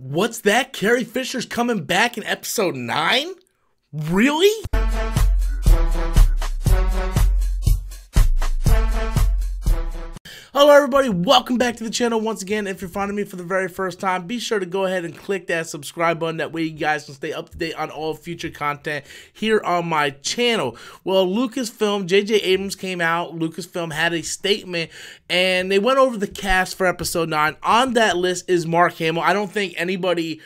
What's that? Carrie Fisher's coming back in episode 9? Really? Hello everybody, welcome back to the channel once again. If you're finding me for the very first time, be sure to go ahead and click that subscribe button. That way you guys can stay up to date on all future content here on my channel. Well, Lucasfilm, J.J. Abrams came out, Lucasfilm had a statement, and they went over the cast for episode 9. On that list is Mark Hamill. I don't think anybody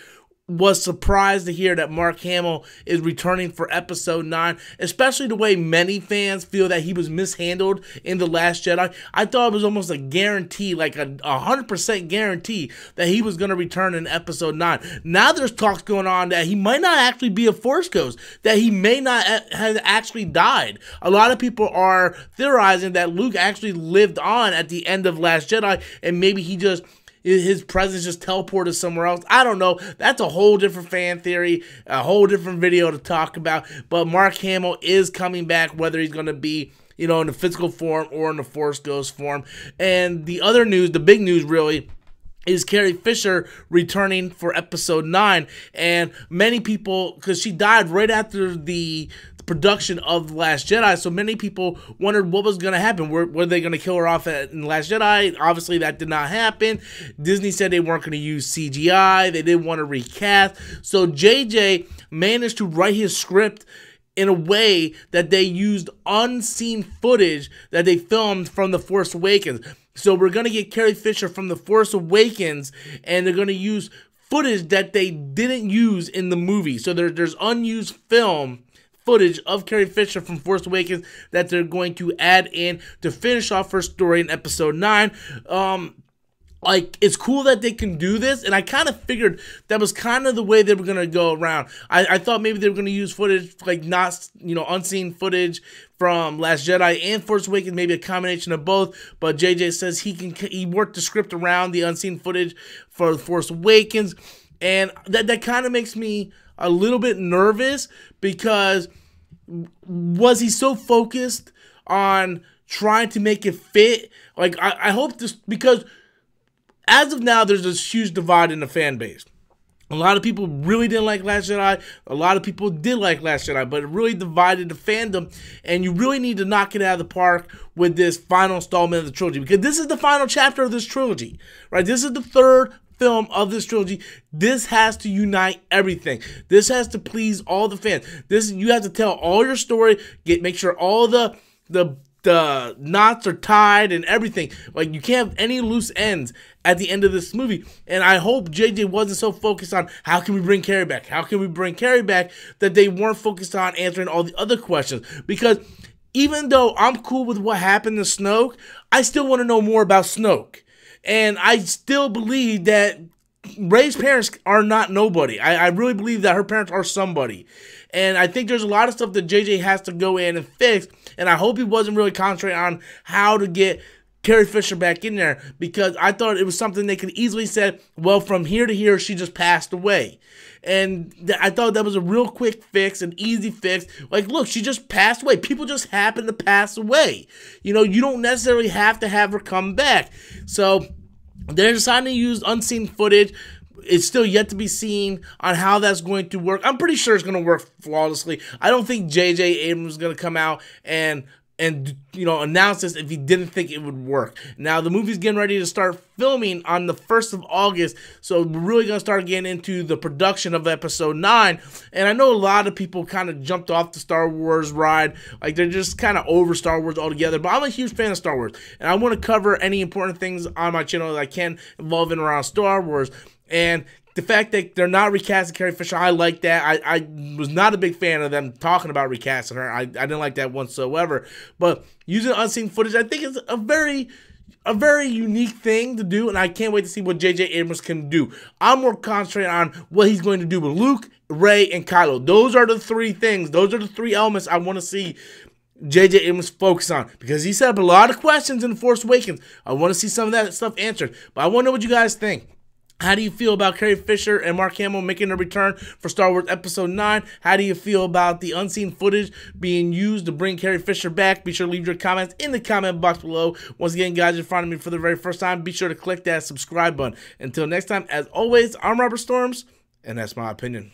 was surprised to hear that Mark Hamill is returning for episode 9, especially the way many fans feel that he was mishandled in The Last Jedi. I thought it was almost a guarantee, like a 100% guarantee that he was going to return in episode 9. Now there's talks going on that he might not actually be a Force Ghost, that he may not have actually died. A lot of people are theorizing that Luke actually lived on at the end of Last Jedi, and maybe his presence just teleported somewhere else. I don't know. That's a whole different fan theory, a whole different video to talk about. But Mark Hamill is coming back, whether he's going to be, in the physical form or in the Force Ghost form. And the other news, the big news really, is Carrie Fisher returning for episode 9. And many people, because she died right after the production of The Last Jedi, so many people wondered what was going to happen. Were they going to kill her off in The Last Jedi? Obviously, that did not happen. Disney said they weren't going to use CGI. They didn't want to recast. So JJ managed to write his script in a way that they used unseen footage that they filmed from The Force Awakens. So we're going to get Carrie Fisher from The Force Awakens, and they're going to use footage that they didn't use in the movie. So there's unused footage of Carrie Fisher from Force Awakens that they're going to add in to finish off her story in episode 9. It's cool that they can do this, and I kind of figured that was kind of the way they were going to go around. I thought maybe they were going to use footage, unseen footage from Last Jedi and Force Awakens, maybe a combination of both, but JJ says he worked the script around the unseen footage for Force Awakens, and that kind of makes me a little bit nervous, because was he so focused on trying to make it fit? I hope this, because as of now, there's this huge divide in the fan base. A lot of people really didn't like Last Jedi. A lot of people did like Last Jedi, but it really divided the fandom, and you really need to knock it out of the park with this final installment of the trilogy, because this is the final chapter of this trilogy, right? This is the third film of this trilogy. This has to unite everything. This has to please all the fans. You have to tell all your story, make sure all the knots are tied and everything. You can't have any loose ends at the end of this movie. And I hope JJ wasn't so focused on how can we bring Carrie back? How can we bring Carrie back? That they weren't focused on answering all the other questions. Because even though I'm cool with what happened to Snoke, I still want to know more about Snoke. And I still believe that Rey's parents are not nobody. I really believe that her parents are somebody. And I think there's a lot of stuff that JJ has to go in and fix. And I hope he wasn't really concentrating on how to get Carrie Fisher back in there, because I thought it was something they could easily said, well, from here to here, she just passed away. And I thought that was a real quick fix, an easy fix. Look, she just passed away. People just happen to pass away. You don't necessarily have to have her come back. So they're deciding to use unseen footage. It's still yet to be seen on how that's going to work. I'm pretty sure it's going to work flawlessly. I don't think J.J. Abrams is going to come out and announce this if he didn't think it would work. Now, the movie's getting ready to start filming on the 1st of August, so we're really going to start getting into the production of episode 9, and I know a lot of people kind of jumped off the Star Wars ride, they're just kind of over Star Wars altogether, but I'm a huge fan of Star Wars, and I want to cover any important things on my channel that I can involving around Star Wars. And the fact that they're not recasting Carrie Fisher, I like that. I was not a big fan of them talking about recasting her. I didn't like that whatsoever. But using unseen footage, I think is a very unique thing to do, and I can't wait to see what J.J. Abrams can do. I'm more concentrated on what he's going to do with Luke, Rey, and Kylo. Those are the three things. Those are the three elements I want to see J.J. Abrams focus on, because he set up a lot of questions in The Force Awakens. I want to see some of that stuff answered, but I want to know what you guys think. How do you feel about Carrie Fisher and Mark Hamill making a return for Star Wars Episode 9? How do you feel about the unseen footage being used to bring Carrie Fisher back? Be sure to leave your comments in the comment box below. Once again, guys, if you're finding me for the very first time, be sure to click that subscribe button. Until next time, as always, I'm Robert Storms, and that's my opinion.